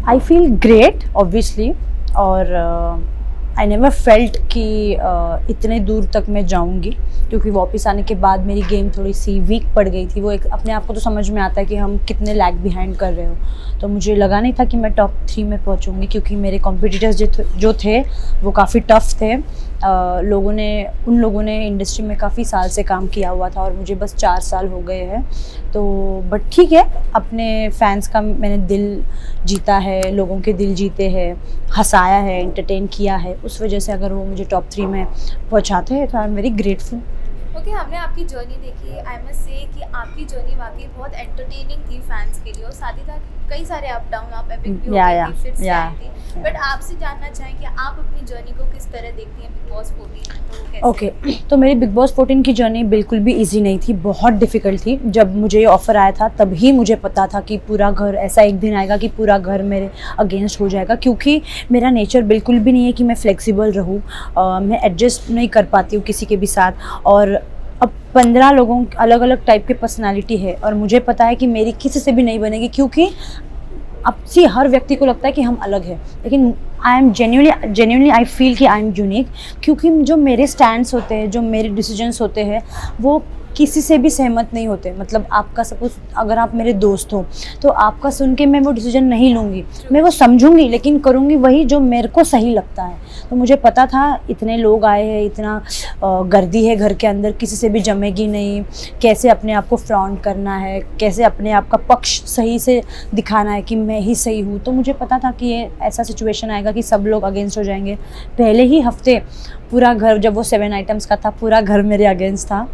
I feel great obviously, और I never felt कि इतने दूर तक मैं जाऊंगी, क्योंकि वापस आने के बाद मेरी गेम थोड़ी सी वीक पड़ गई थी। वो एक अपने आप को तो समझ में आता है कि हम कितने लैग बिहाइंड कर रहे हो, तो मुझे लगा नहीं था कि मैं टॉप 3 में पहुंचूंगी, क्योंकि मेरे कॉम्पिटिटर्स जो थे वो काफ़ी टफ थे। उन लोगों ने इंडस्ट्री में काफ़ी साल से काम किया हुआ था और मुझे बस 4 साल हो गए हैं। तो बट ठीक है, अपने फैंस का मैंने दिल जीता है, लोगों के दिल जीते हैं, हंसाया है, एंटरटेन किया है, उस वजह से अगर वो मुझे टॉप 3 में पहुंचाते हैं तो I am very grateful. Okay, हमने आपकी जर्नी देखी। आई मस्ट से कि आपकी जर्नी वाकई बहुत एंटरटेनिंग थी फैंस के लिए, और साथ ही साथ कई सारे अप डाउन, आप एपिक भी हो गई थी, फिर से आई थी। बट आपसे जानना चाहें कि आप अपनी जर्नी को किस तरह देखती हैं बिग बॉस 14? ओके, तो मेरी बिग बॉस 14 की जर्नी बिल्कुल भी इजी नहीं थी, बहुत डिफ़िकल्ट थी। जब मुझे ये ऑफ़र आया था तभी मुझे पता था कि पूरा घर, ऐसा एक दिन आएगा कि पूरा घर मेरे अगेंस्ट हो जाएगा, क्योंकि मेरा नेचर बिल्कुल भी नहीं है कि मैं फ्लेक्सिबल रहूँ। मैं एडजस्ट नहीं कर पाती हूँ किसी के भी साथ, और अब 15 लोगों अलग अलग टाइप की पर्सनालिटी है और मुझे पता है कि मेरी किसी से भी नहीं बनेगी, क्योंकि अब सी हर व्यक्ति को लगता है कि हम अलग हैं, लेकिन I am genuinely I feel कि आई एम यूनिक, क्योंकि जो मेरे स्टैंड्स होते हैं, जो मेरे डिसीजंस होते हैं, वो किसी से भी सहमत नहीं होते। मतलब आपका सपोज अगर आप मेरे दोस्त हो तो आपका सुन के मैं वो डिसीजन नहीं लूँगी, मैं वो समझूंगी, लेकिन करूँगी वही जो मेरे को सही लगता है। तो मुझे पता था इतने लोग आए हैं, इतना गर्दी है घर के अंदर, किसी से भी जमेगी नहीं, कैसे अपने आप को फ्लॉन्ट करना है, कैसे अपने आप का पक्ष सही से दिखाना है कि मैं ही सही हूँ। तो मुझे पता था कि ये ऐसा सिचुएशन आएगा कि सब लोग अगेंस्ट हो जाएंगे। पहले ही हफ्ते पूरा घर, जब वो 7 आइटम्स का था, पूरा घर मेरे अगेंस्ट था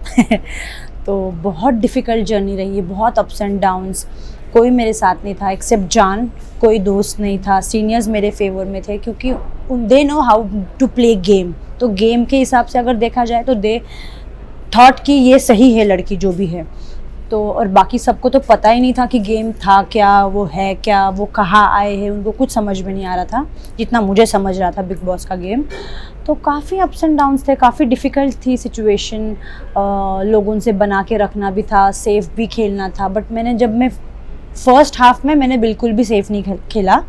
तो बहुत डिफ़िकल्ट जर्नी रही है, बहुत अप्स एंड डाउन्स। कोई मेरे साथ नहीं था एक्सेप्ट जान, कोई दोस्त नहीं था। सीनियर्स मेरे फेवर में थे, क्योंकि they know how to play game. तो गेम के हिसाब से अगर देखा जाए तो दे थॉट कि ये सही है लड़की जो भी है। तो और बाकी सबको तो पता ही नहीं था कि गेम था क्या, वो है क्या, वो कहाँ आए हैं, उनको कुछ समझ में नहीं आ रहा था जितना मुझे समझ रहा था बिग बॉस का गेम। तो काफ़ी अप्स एंड डाउन्स थे, काफ़ी डिफ़िकल्ट थी सिचुएशन। लोगों से बना के रखना भी था, सेफ भी खेलना था। बट मैं फर्स्ट हाफ में मैंने बिल्कुल भी सेफ नहीं खेला।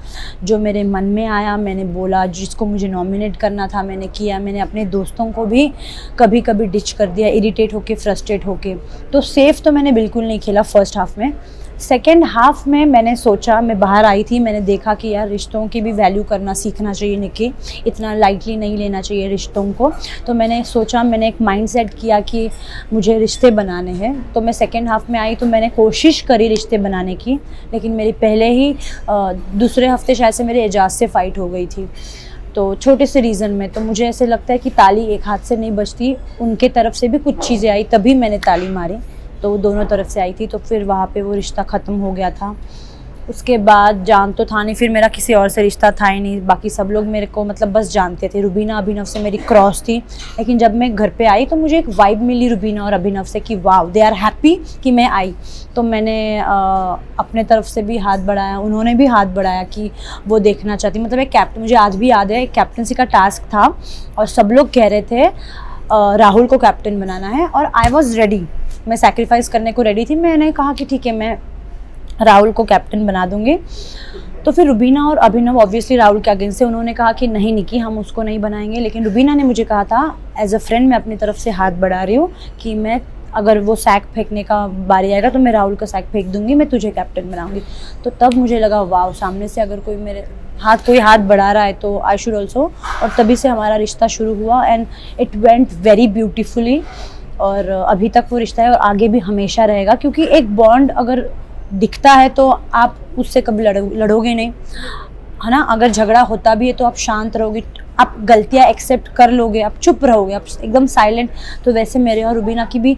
जो मेरे मन में आया मैंने बोला, जिसको मुझे नॉमिनेट करना था मैंने किया। मैंने अपने दोस्तों को भी कभी कभी डिच कर दिया, इरिटेट होके, फ्रस्ट्रेट होके। तो सेफ तो मैंने बिल्कुल नहीं खेला फर्स्ट हाफ में। सेकेंड हाफ में मैंने सोचा, मैं बाहर आई थी, मैंने देखा कि यार रिश्तों की भी वैल्यू करना सीखना चाहिए निकी, इतना लाइटली नहीं लेना चाहिए रिश्तों को। तो मैंने सोचा, मैंने एक माइंड सेट किया कि मुझे रिश्ते बनाने हैं। तो मैं सेकेंड हाफ में आई तो मैंने कोशिश करी रिश्ते बनाने की, लेकिन मेरी पहले ही दूसरे हफ्ते शायद से मेरे एजाज से फ़ाइट हो गई थी, तो छोटे से रीज़न में। तो मुझे ऐसे लगता है कि ताली एक हाथ से नहीं बजती, उनके तरफ से भी कुछ चीज़ें आई तभी मैंने ताली मारी, तो वो दोनों तरफ से आई थी। तो फिर वहाँ पे वो रिश्ता ख़त्म हो गया था। उसके बाद जान तो था नहीं, फिर मेरा किसी और से रिश्ता था ही नहीं। बाकी सब लोग मेरे को मतलब बस जानते थे। रुबीना अभिनव से मेरी क्रॉस थी, लेकिन जब मैं घर पे आई तो मुझे एक वाइब मिली रुबीना और अभिनव से कि वाह दे आर हैप्पी कि मैं आई। तो मैंने अपने तरफ से भी हाथ बढ़ाया, उन्होंने भी हाथ बढ़ाया कि वो देखना चाहती। मतलब एक कैप्टन, मुझे आज भी याद है, एक कैप्टनसी का टास्क था और सब लोग कह रहे थे राहुल को कैप्टन बनाना है, और आई वॉज रेडी, मैं सैक्रिफाइस करने को रेडी थी। मैंने कहा कि ठीक है, मैं राहुल को कैप्टन बना दूंगी। तो फिर रुबीना और अभिनव ऑब्वियसली राहुल के अगेंस्ट से, उन्होंने कहा कि नहीं निकी, हम उसको नहीं बनाएंगे। लेकिन रुबीना ने मुझे कहा था एज अ फ्रेंड, मैं अपनी तरफ से हाथ बढ़ा रही हूँ कि मैं, अगर वो सैक फेंकने का बारी आएगा तो मैं राहुल का सैक फेंक दूंगी, मैं तुझे कैप्टन बनाऊंगी। तो तब मुझे लगा वाह, सामने से अगर कोई हाथ बढ़ा रहा है तो आई शुड ऑल्सो। और तभी से हमारा रिश्ता शुरू हुआ and it went very beautifully. और अभी तक वो रिश्ता है और आगे भी हमेशा रहेगा, क्योंकि एक बॉन्ड अगर दिखता है तो आप उससे कभी लड़ोगे नहीं, है ना। अगर झगड़ा होता भी है तो आप शांत रहोगे, आप गलतियाँ एक्सेप्ट कर लोगे, आप चुप रहोगे, आप एकदम साइलेंट। तो वैसे मेरे और रुबीना की भी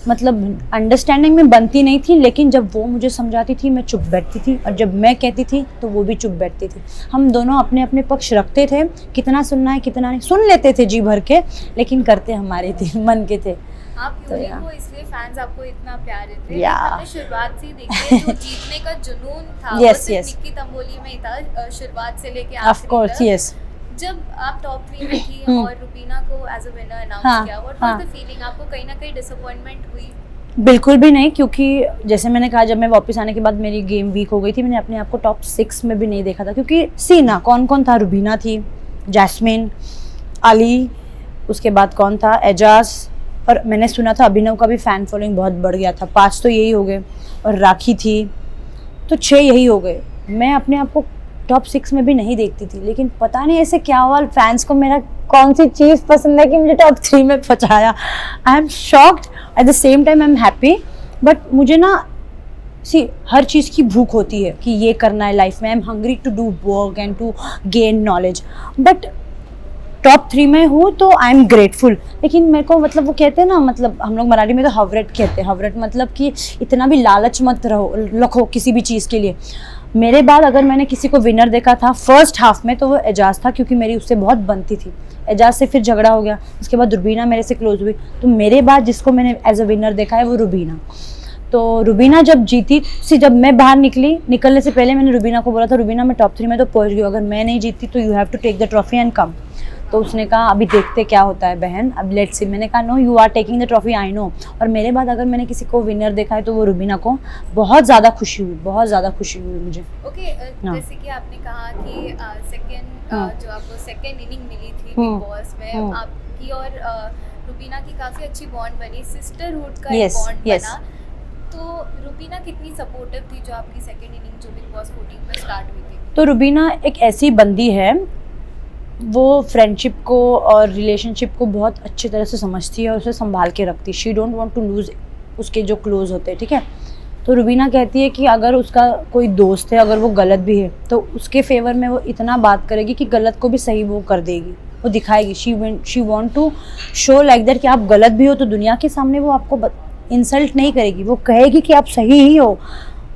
मतलब अंडरस्टैंडिंग में बनती नहीं थी, लेकिन जब वो मुझे समझाती थी मैं चुप बैठती थी, और जब मैं कहती थी तो वो भी चुप बैठती थी। हम दोनों अपने अपने पक्ष रखते थे, कितना सुनना है कितना नहीं, सुन लेते थे जी भर के, लेकिन करते हमारे दिल मन के थे। आप यूनिक हो, इसलिए फैंस आपको इतना प्यार देते हैं। या हमने शुरुआत से ही देखी है, जो जीतने का जुनून था Yes, वो सिर्फ yes. निक्की तंबोली में ही था, शुरुआत से लेके ऑफ आखिरी कोर्स, तक। यस। जब आप टॉप 3 में थी और रुबीना को एज अ विनर अनाउंस किया, व्हाट वाज द फीलिंग? आपको कहीं ना कहीं डिसअपॉइंटमेंट हुई? बिल्कुल भी नहीं, क्योंकि जैसे मैंने कहा जब मैं वापस आने के बाद मेरी गेम वीक हो गई थी, मैंने अपने आप को टॉप 6 में भी नहीं देखा था, क्योंकि सीना कौन कौन था, रुबीना थी, जैस्मिन, अली, उसके बाद कौन था, एजाज, और मैंने सुना था अभिनव का भी फ़ैन फॉलोइंग बहुत बढ़ गया था। 5 तो यही हो गए, और राखी थी, तो 6 यही हो गए। मैं अपने आप को टॉप 6 में भी नहीं देखती थी, लेकिन पता नहीं ऐसे क्या हुआ, फैंस को मेरा कौन सी चीज़ पसंद है कि मुझे टॉप 3 में पहुंचाया। I am shocked, at the same time I am happy, but मुझे ना हर चीज़ की भूख होती है कि ये करना है लाइफ में। I am hungry to do work and to gain knowledge, but top 3 में हूँ तो आई एम ग्रेटफुल। लेकिन मेरे को मतलब वो कहते हैं ना, मतलब हम लोग मराठी में तो हवरट कहते हैं, हवरट मतलब कि इतना भी लालच मत रखो किसी भी चीज़ के लिए। मेरे बाद अगर मैंने किसी को विनर देखा था फर्स्ट हाफ में तो वो एजाज था, क्योंकि मेरी उससे बहुत बनती थी। एजाज से फिर झगड़ा हो गया, उसके बाद रुबीना मेरे से क्लोज हुई, तो मेरे बाद जिसको मैंने एज अ विनर देखा है वो रुबीना। तो रुबीना जब जीती, जब मैं बाहर निकलने से पहले मैंने रुबीना को बोला था, रुबीना मैं टॉप 3 में तो पहुंच गई, अगर मैं नहीं जीतती तो you have to take the trophy and come. तो उसने कहा अभी देखते क्या होता है बहन, अब लेट्स सी। मैंने कहा no, you are taking the trophy, I know. और मेरे बाद अगर मैंने किसी को विनर देखा है तो वो रुबीना को। बहुत ज़्यादा खुशी हुई, बहुत ज़्यादा खुशी हुई मुझे। ओके, जैसे कि आपने कहा कि जो आपको सेकंड इनिंग मिली थी बिग बॉस में, आपकी और रुबीना की काफ़ी अच्छी बॉन्ड बनी, सिस्टरहुड का बॉन्ड बना। तो रुबीना कितनी सपोर्टिव थी जो आपकी सेकंड इनिंग जो बिग बॉस 14 में स्टार्ट हुई थी? तो रुबीना एक ऐसी बंदी है, वो फ्रेंडशिप को और रिलेशनशिप को बहुत अच्छी तरह से समझती है और उसे संभाल के रखती है। She don't want to lose उसके जो क्लोज होते हैं, ठीक है। तो रुबीना कहती है कि अगर उसका कोई दोस्त है, अगर वो गलत भी है तो उसके फेवर में वो इतना बात करेगी कि गलत को भी सही वो कर देगी, वो दिखाएगी। She want to show like that कि आप गलत भी हो तो दुनिया के सामने वो आपको इंसल्ट नहीं करेगी, वो कहेगी कि आप सही ही हो।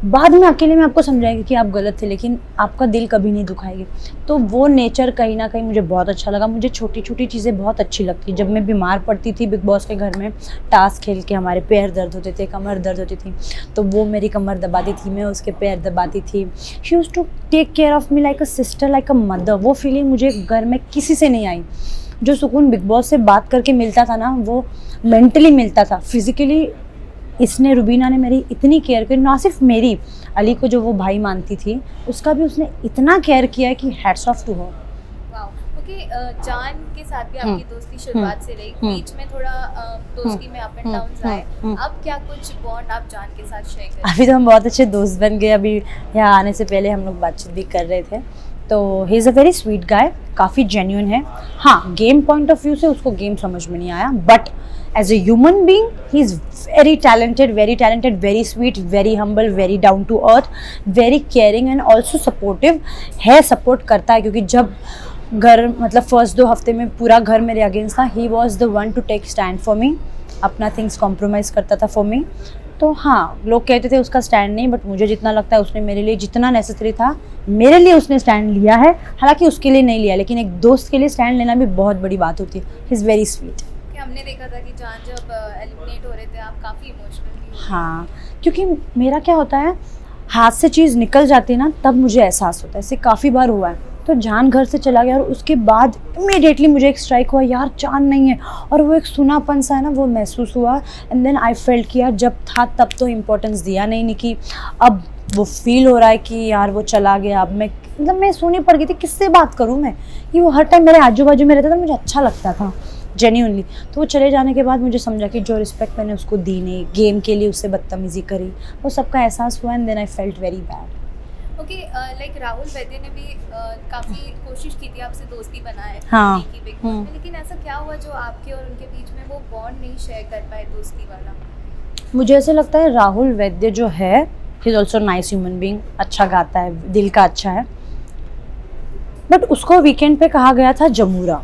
बाद में अकेले में आपको समझाएगी कि आप गलत थे, लेकिन आपका दिल कभी नहीं दुखाएगी। तो वो नेचर कहीं ना कहीं मुझे बहुत अच्छा लगा। मुझे छोटी छोटी चीज़ें बहुत अच्छी लगती। जब मैं बीमार पड़ती थी बिग बॉस के घर में, टास्क खेल के हमारे पैर दर्द होते थे, कमर दर्द होती थी, तो वो मेरी कमर दबाती थी, मैं उसके पैर दबाती थी। She used to take care of me like a sister, like a mother. वो फीलिंग मुझे घर में किसी से नहीं आई। जो सुकून बिग बॉस से बात करके मिलता था ना, वो मेंटली मिलता था। फिजिकली इसने, रुबीना ने मेरी इतनी केयर की, ना सिर्फ मेरी, अली को जो वो भाई मानती थी उसका भी उसने इतना केयर किया है कि hats off to her. Wow. Okay, जान के साथ भी आपकी दोस्ती शुरुआत से रही, बीच में थोड़ा दोस्ती में अप एंड डाउन्स आए, अब क्या कुछ बॉन्ड आप जान के साथ शेयर करें? अभी तो हम बहुत अच्छे दोस्त बन गए। अभी यहाँ आने से पहले हम लोग बातचीत भी कर रहे थे। तो ही is a very sweet guy, काफ़ी जेन्युइन है। हाँ, गेम पॉइंट ऑफ व्यू से उसको गेम समझ में नहीं आया, but as a human being he is very talented, very sweet, very humble, very down to earth, very caring and also supportive है। सपोर्ट करता है, क्योंकि जब घर मतलब फर्स्ट 2 हफ्ते में पूरा घर मेरे अगेंस्ट था, he was the one to take stand for me, अपना थिंग्स कॉम्प्रोमाइज़ करता था for me। तो हाँ, लोग कहते थे उसका स्टैंड नहीं, बट मुझे जितना लगता है उसने मेरे लिए जितना नेसेसरी था मेरे लिए उसने स्टैंड लिया है। हालांकि उसके लिए नहीं लिया, लेकिन एक दोस्त के लिए स्टैंड लेना भी बहुत बड़ी बात होती है। He is very sweet. हमने देखा था कि जान जब एलिमिनेट हो रहे थे आप काफ़ी इमोशनल थी। हाँ, क्योंकि मेरा क्या होता है, हाथ से चीज़ निकल जाती है ना, तब मुझे एहसास होता है। ऐसे काफ़ी बार हुआ है। तो जान घर से चला गया और उसके बाद इमीडिएटली मुझे एक स्ट्राइक हुआ, यार जान नहीं है, और वो एक सुनापन सा है ना, वो महसूस हुआ। एंड देन आई फेल्ट किया, जब था तब तो इम्पोर्टेंस दिया नहीं कि अब वो फील हो रहा है कि यार वो चला गया। अब मैं सोनी पड़ गई थी, किससे बात करूँ मैं, कि वो हर टाइम मेरे आजू बाजू में रहता था, मुझे अच्छा लगता था जेन्युइनली। तो वो चले जाने के बाद मुझे समझा कि जो रिस्पेक्ट मैंने उसको दी नहीं, गेम के लिए उससे बदतमीज़ी करी, वो सबका एहसास हुआ। And then I felt very bad. Okay, like Rahul Vaidya ने भी काफ़ी कोशिश की थी आपसे दोस्ती बनाए, हाँ, लेकिन ऐसा क्या हुआ जो आपके और उनके बीच में वो बॉन्ड नहीं शेयर कर पाए दोस्ती वाला? मुझे ऐसे लगता है राहुल वैद्य जो है, he is also nice human being, अच्छा गाता है, दिल का अच्छा है, बट उसको वीकेंड पे कहा गया था जमूरा।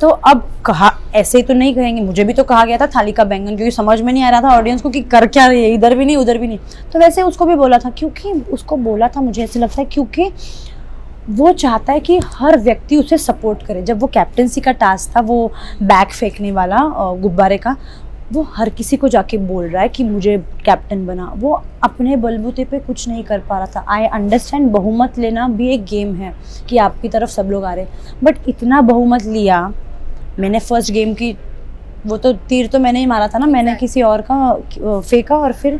तो अब कहा, ऐसे ही तो नहीं कहेंगे, मुझे भी तो कहा गया था थाली का बैंगन, क्योंकि समझ में नहीं आ रहा था ऑडियंस को कि कर क्या रही है, इधर भी नहीं उधर भी नहीं। तो वैसे उसको भी बोला था, क्योंकि उसको बोला था, मुझे ऐसे लगता है क्योंकि वो चाहता है कि हर व्यक्ति उसे सपोर्ट करे। जब वो कैप्टेंसी का टास्क था, वो बैग फेंकने वाला गुब्बारे का, वो हर किसी को जाके बोल रहा है कि मुझे कैप्टन बना। वो अपने बलबूते पे कुछ नहीं कर पा रहा था। आई अंडरस्टैंड, बहुमत लेना भी एक गेम है कि आपकी तरफ सब लोग आ रहे हैं, बट इतना बहुमत लिया। मैंने फर्स्ट गेम की वो तो तीर तो मैंने ही मारा था ना, मैंने किसी और का फेंका और फिर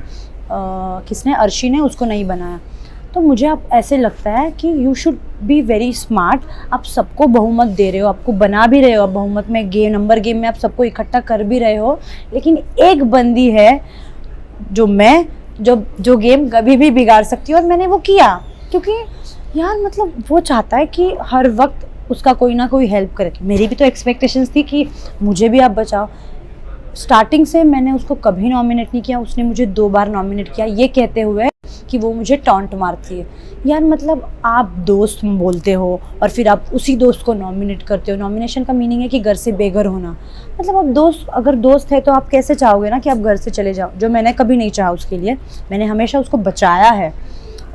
किसने, अर्शी ने उसको नहीं बनाया। तो मुझे अब ऐसे लगता है कि you should be very smart. आप सबको बहुमत दे रहे हो, आपको बना भी रहे हो आप बहुमत में, नंबर गेम में आप सबको इकट्ठा कर भी रहे हो, लेकिन एक बंदी है जो मैं जो गेम कभी भी बिगाड़ सकती हूँ, और मैंने वो किया। क्योंकि यार मतलब वो चाहता है कि हर वक्त उसका कोई ना कोई हेल्प करे। मेरी भी तो एक्सपेक्टेशंस थी कि मुझे भी आप बचाओ। स्टार्टिंग से मैंने उसको कभी नॉमिनेट नहीं किया, उसने मुझे 2 बार नॉमिनेट किया, ये कहते हुए कि वो मुझे टॉन्ट मारती है। यार मतलब आप दोस्त बोलते हो और फिर आप उसी दोस्त को नॉमिनेट करते हो। नॉमिनेशन का मीनिंग है कि घर से बेघर होना। मतलब आप दोस्त, अगर दोस्त है तो आप कैसे चाहोगे ना कि आप घर से चले जाओ, जो मैंने कभी नहीं चाहा उसके लिए। मैंने हमेशा उसको बचाया है,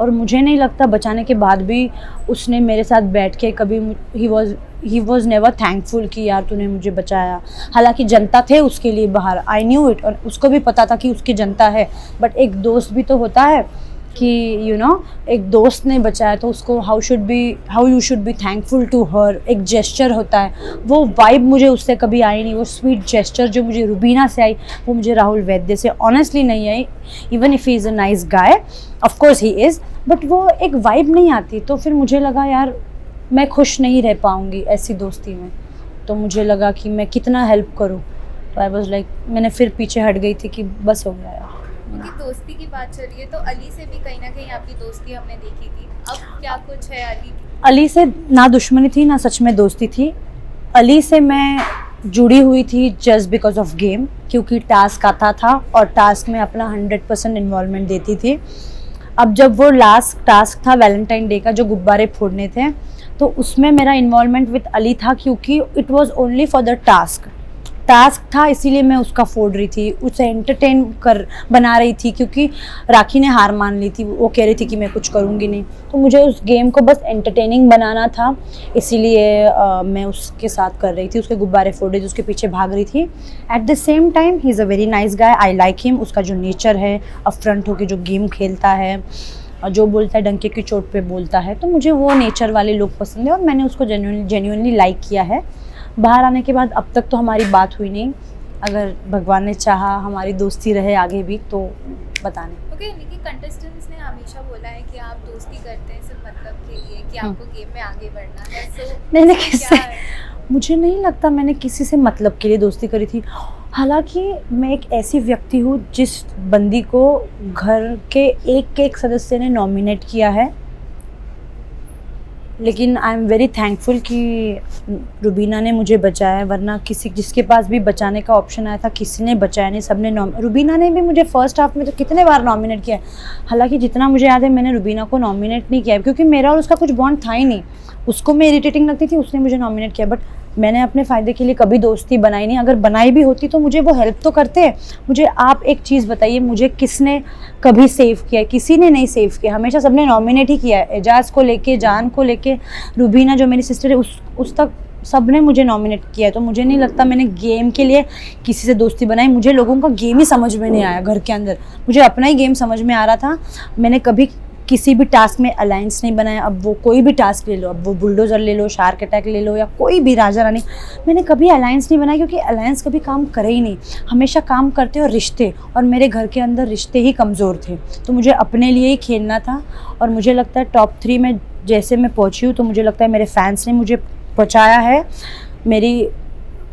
और मुझे नहीं लगता बचाने के बाद भी उसने मेरे साथ बैठ के कभी, ही वॉज नेवर थैंकफुल कि यार तूने मुझे बचाया। हालांकि जनता थे उसके लिए बाहर, आई न्यू इट, और उसको भी पता था कि उसकी जनता है, बट एक दोस्त भी तो होता है कि यू नो एक दोस्त ने बचाया तो उसको how you should be thankful to her. एक जेस्चर होता है, वो वाइब मुझे उससे कभी आई नहीं। वो स्वीट जेस्चर जो मुझे रुबीना से आई, वो मुझे राहुल वैद्य से ऑनेस्टली नहीं आई। Even if he is a nice guy, of course he is, but वो एक वाइब नहीं आती। तो फिर मुझे लगा यार मैं खुश नहीं रह पाऊँगी ऐसी दोस्ती में। तो मुझे लगा कि मैं कितना हेल्प करूँ। तो आई वॉज लाइक, मैंने फिर पीछे हट गई थी कि बस हो गया यार। क्योंकि दोस्ती की बात चल रही है तो अली से भी कहीं ना कहीं आपकी दोस्ती हमने देखी थी, अब क्या कुछ है अली की? अली से ना दुश्मनी थी ना सच में दोस्ती थी। अली से मैं जुड़ी हुई थी जस्ट बिकॉज ऑफ गेम, क्योंकि टास्क आता था और टास्क में अपना 100% इन्वॉल्वमेंट देती थी। अब जब वो लास्ट टास्क था वैलेंटाइन डे का, जो गुब्बारे फोड़ने थे, तो उसमें मेरा इन्वॉल्वमेंट विद अली था, क्योंकि it was only for the task था, इसीलिए मैं उसका फोड़ रही थी, उसे एंटरटेन बना रही थी। क्योंकि राखी ने हार मान ली थी, वो कह रही थी कि मैं कुछ करूँगी नहीं, तो मुझे उस गेम को बस एंटरटेनिंग बनाना था, इसीलिए मैं उसके साथ कर रही थी, उसके गुब्बारे फोड़ रही थी, उसके पीछे भाग रही थी। At the same time he is a very nice guy, I like him. उसका जो नेचर है, अपफ्रंट होकर जो गेम खेलता है, जो बोलता है डंके की चोट पे बोलता है, तो मुझे वो नेचर वाले लोग पसंद है, और मैंने उसको जेन्युइनली लाइक किया है। बाहर आने के बाद अब तक तो हमारी बात हुई नहीं, अगर भगवान ने चाहा हमारी दोस्ती रहे आगे भी तो बताने। ओके, लेकिन कंटेस्टेंट्स ने हमेशा बोला है कि आप दोस्ती करते हैं सिर्फ मतलब के लिए, कि आपको गेम में आगे बढ़ना है। सो मैंने किससे, मुझे नहीं लगता मैंने किसी से मतलब के लिए दोस्ती करी थी। हालांकि मैं एक ऐसी व्यक्ति हूँ जिस बंदी को घर के एक सदस्य ने नॉमिनेट किया है, लेकिन आई एम वेरी थैंकफुल कि रुबीना ने मुझे बचाया, वरना जिसके पास भी बचाने का ऑप्शन आया था किसी ने बचाया नहीं, सबने रुबीना ने भी मुझे फर्स्ट हाफ में तो कितने बार नॉमिनेट किया है। हालांकि जितना मुझे याद है मैंने रुबीना को नॉमिनेट नहीं किया, क्योंकि मेरा और उसका कुछ बॉन्ड था ही नहीं। उसको मैं इरिटेटिंग लगती थी, उसने मुझे नॉमिनेट किया, बट मैंने अपने फ़ायदे के लिए कभी दोस्ती बनाई नहीं। अगर बनाई भी होती तो मुझे वो हेल्प तो करते। मुझे आप एक चीज़ बताइए, मुझे किसने कभी सेव किया? किसी ने नहीं सेव किया, हमेशा सबने नॉमिनेट ही किया है। एजाज को लेके, जान को लेके, रुबीना जो मेरी सिस्टर है उस तक सबने मुझे नॉमिनेट किया है। तो मुझे नहीं लगता मैंने गेम के लिए किसी से दोस्ती बनाई। मुझे लोगों का गेम ही समझ में नहीं आया घर के अंदर, मुझे अपना ही गेम समझ में आ रहा था। मैंने कभी किसी भी टास्क में अलायंस नहीं बनाया। अब वो कोई भी टास्क ले लो, अब वो बुलडोज़र ले लो, शार्क अटैक ले लो, या कोई भी राजा रानी, मैंने कभी अलायंस नहीं बनाया, क्योंकि अलायंस कभी काम करे ही नहीं। हमेशा काम करते और रिश्ते, और मेरे घर के अंदर रिश्ते ही कमज़ोर थे। तो मुझे अपने लिए ही खेलना था, और मुझे लगता है टॉप 3 में जैसे मैं पहुँची हूँ, तो मुझे लगता है मेरे फैंस ने मुझे पहुँचाया है।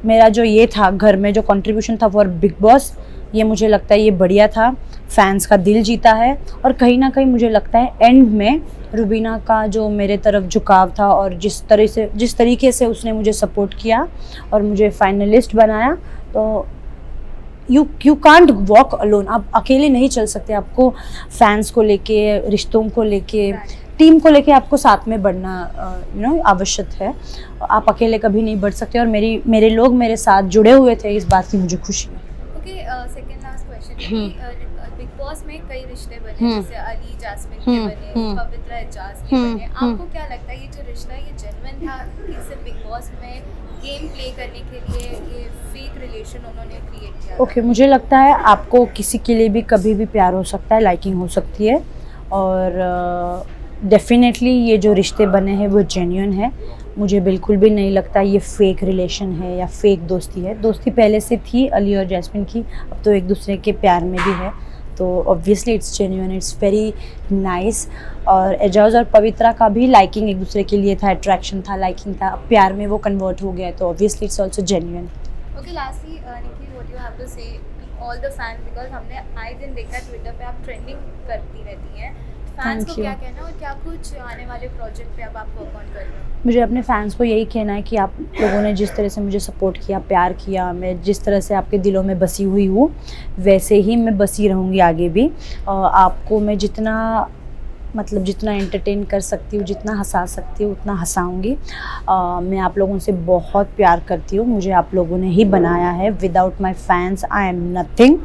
मेरा जो ये था घर में जो कंट्रीब्यूशन था फॉर बिग बॉस, ये मुझे लगता है ये बढ़िया था, फैंस का दिल जीता है। और कहीं ना कहीं मुझे लगता है एंड में रुबीना का जो मेरे तरफ झुकाव था, और जिस तरीके से उसने मुझे सपोर्ट किया और मुझे फाइनलिस्ट बनाया, तो यू कांट वॉक अलोन। आप अकेले नहीं चल सकते, आपको फैंस को लेके, रिश्तों को लेके, टीम को लेके आपको साथ में बढ़ना आवश्यक है। आप अकेले कभी नहीं बढ़ सकते, और मेरे लोग मेरे साथ जुड़े हुए थे, इस बात की मुझे खुशी है। Second last question, big boss में कई रिश्ते बने, जैसे अली जास्मिन के बने, पवित्रा एजाज के बने, आपको क्या लगता है ये जो रिश्ता है ये जेन्युइन था कि सिर्फ बिग बॉस में गेम प्ले करने के लिए ये फेक रिलेशन उन्होंने क्रिएट किया? ओके, मुझे लगता है आपको किसी के लिए भी कभी भी प्यार हो सकता है, लाइकिंग हो सकती है, और डेफिनेटली ये जो रिश्ते बने हैं वो जेन्युइन है। मुझे बिल्कुल भी नहीं लगता ये फेक रिलेशन है या फेक दोस्ती है। दोस्ती पहले से थी अली और जैस्मिन की, अब तो एक दूसरे के प्यार में भी है, तो obviously it's genuine, it's very nice. और एजाज और पवित्रा का भी लाइकिंग एक दूसरे के लिए था, अट्रैक्शन था, लाइकिंग था, अब प्यार में वो कन्वर्ट हो गया है, तो obviously it's also genuine. Okay, lastly Nikki, what you have to say all the fans, because हमने आए दिन देखा ट्विटर पे आप ट्रेंडिंग करती रहती हैं, फैंस को क्या कहना और क्या कुछ आने वाले प्रोजेक्ट पे अब आप वर्क ऑन कर रहे हो? मुझे अपने फैंस को यही कहना है कि आप लोगों ने जिस तरह से मुझे सपोर्ट किया, प्यार किया, मैं जिस तरह से आपके दिलों में बसी हुई हूँ वैसे ही मैं बसी रहूँगी आगे भी। आपको मैं जितना एंटरटेन कर सकती हूँ, जितना हंसा सकती हूँ उतना हंसाऊँगी। मैं आप लोगों से बहुत प्यार करती हूँ, मुझे आप लोगों ने ही बनाया है, without my fans I am nothing.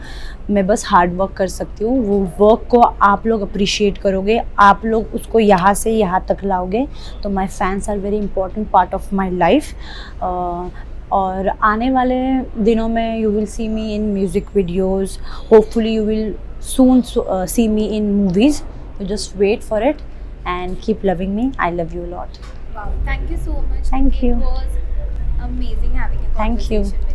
मैं बस हार्ड वर्क कर सकती हूँ, वो वर्क को आप लोग अप्रिशिएट करोगे, आप लोग उसको यहाँ से यहाँ तक लाओगे, तो my fans are very important part of my life. और आने वाले दिनों में you will see me in music videos, hopefully you will soon see me in movies, so just wait for it and keep loving me. I love you a lot. Wow, thank you so much. Thank you. It was amazing having a Thank you. conversation with you.